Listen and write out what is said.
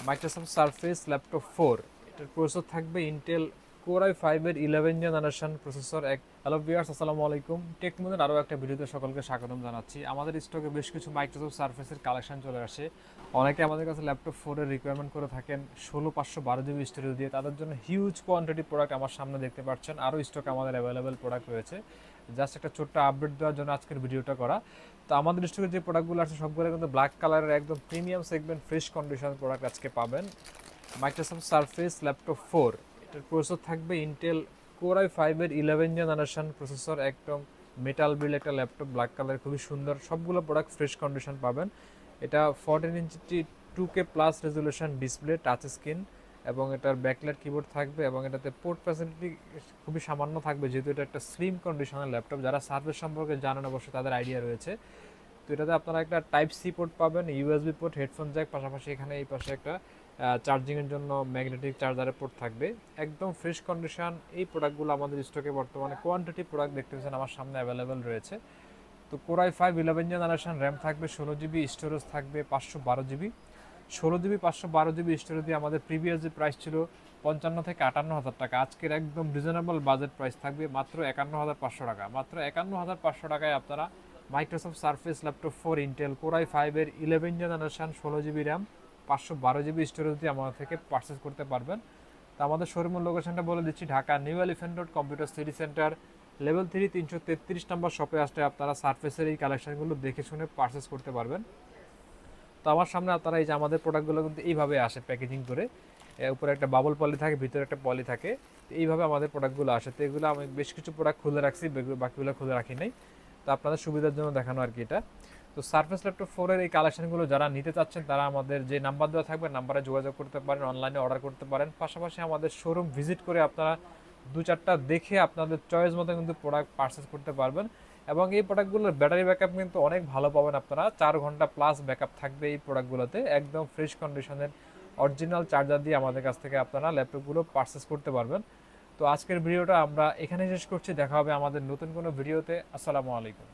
Microsoft surface laptop 4 এটার processor থাকবে Intel core i5 এর 11 জেনারেশন প্রসেসর। হ্যালো ভিউয়ার্স, আসসালামু আলাইকুম। টেকমোদের আরও একটা ভিডিওতে সকলকে স্বাগতম জানাচ্ছি। আমাদের স্টকে বেশ কিছু মাইক্রোসফট সারফেসের কালেকশন চলে আসে। অনেকে আমাদের কাছে ল্যাপটপ 4 এর রিকোয়ারমেন্ট করে থাকেন 16/512 GB স্টোরেজ দিয়ে। তাদের জন্য হিউজ কোয়ান্টিটি প্রোডাক্ট আমার সামনে দেখতে পাচ্ছেন। আরও স্টকে আমাদের অ্যাভেলেবেল প্রোডাক্ট রয়েছে। জাস্ট একটা ছোট্ট আপডেট দেওয়ার জন্য আজকের ভিডিওটা করা। তো আমাদের স্টকে যে প্রোডাক্টগুলো আছে সবগুলো কিন্তু ব্ল্যাক কালারের একদম premium segment fresh condition product আজকে পাবেন। মাইক্রোসফট সারফেস ল্যাপটপ 4 এটার প্রসেসর থাকবে ইন্টেল কোর i5 এর 11 জেনারেশন প্রসেসর। একদম মেটাল বিল্ড একটা ল্যাপটপ, ব্ল্যাক কালার, খুবই সুন্দর। সবগুলো প্রোডাক্ট ফ্রেশ কন্ডিশন পাবেন। এটা 14 ইঞ্চি 2K plus resolution display, touch screen, এবং এটার ব্যাকলাইট কিবোর্ড থাকবে এবং এটাতে পোর্ট ফ্যাসিলিটি খুবই সামান্য থাকবে, যেহেতু এটা একটা স্লিম কন্ডিশনের ল্যাপটপ। যারা সার্ভিস সম্পর্কে জানেন অবশ্যই তাদের আইডিয়া রয়েছে। তো এটাতে আপনারা একটা টাইপ সি পোর্ট পাবেন, ইউএসবি পোর্ট, হেডফোন জ্যাক, পাশাপাশি এখানে এই পাশে একটা চার্জিংয়ের জন্য ম্যাগনেটিক চার্জারের পোর্ট থাকবে। একদম ফ্রেশ কন্ডিশন এই প্রোডাক্টগুলো আমাদের স্টকে বর্তমানে কোয়ান্টিটি প্রোডাক্ট দেখতে পাচ্ছেন আমার সামনে অ্যাভেলেবেল রয়েছে। তো কোর i5 11 জেনারেশন, র্যাম থাকবে 16 GB, স্টোরেজ থাকবে 512 GB। 16 GB 512 GB স্টোরেজ দিয়ে আমাদের প্রিভিয়াস যে প্রাইস ছিল 55 থেকে 58 হাজার টাকা, আজকের একদম রিজনেবল বাজেট প্রাইস থাকবে মাত্র 51,500 টাকা। মাত্র 51,500 টাকায় আপনারা Microsoft surface laptop 4 Intel core i5 এর 11 generation, 16 GB RAM, 512 GB storage দিয়ে আমাদের থেকে পারচেস করতে পারবেন। তো আমাদের শোরুমের লোকেশনটা বলে দিচ্ছি, Dhaka new elephant road, computer city centre, level 3, 333 নম্বর শপে আসলে আপনারা সারফেসের এই কালেকশনগুলো দেখে শুনে পারচেস করতে পারবেন। তো আমার সামনে আপনারা এই যে আমাদের প্রোডাক্টগুলো কিন্তু এইভাবে আসে প্যাকেজিং করে, উপরে একটা বাবল পলি থাকে, ভিতরে একটা পলি থাকে। তো এইভাবে আমাদের প্রোডাক্টগুলো আসে। তো এগুলো আমি বেশ কিছু প্রোডাক্ট খুলে রাখছি, বাকিগুলো খুলে রাখি নাই। তো আপনাদের সুবিধার জন্য দেখানো আর কি এটা। তো সারফেস ল্যাপটপ 4 এর এই কালেকশনগুলো যারা নিতে চাচ্ছেন তারা আমাদের যে নাম্বার দেওয়া থাকবে নাম্বারে যোগাযোগ করতে পারেন, অনলাইনে অর্ডার করতে পারেন। পাশাপাশি আমাদের শোরুম ভিজিট করে আপনারা 2-4টা দেখে আপনাদের চয়েস মতো কিন্তু প্রোডাক্ট পারচেস করতে পারবেন। এবং এই প্রোডাক্টগুলোর ব্যাটারি ব্যাকআপ কিন্তু অনেক ভালো পাবেন আপনারা, 4 ঘন্টা প্লাস ব্যাকআপ থাকবে এই প্রোডাক্টগুলোতে। একদম ফ্রেশ কন্ডিশনের অরিজিনাল চার্জার দিয়ে আমাদের কাছ থেকে আপনারা ল্যাপটপগুলো পারচেস করতে পারবেন। তো আজকের ভিডিওটা আমরা এখানে শেষ করছি। দেখা হবে আমাদের নতুন কোনো ভিডিওতে। আসসালামু আলাইকুম।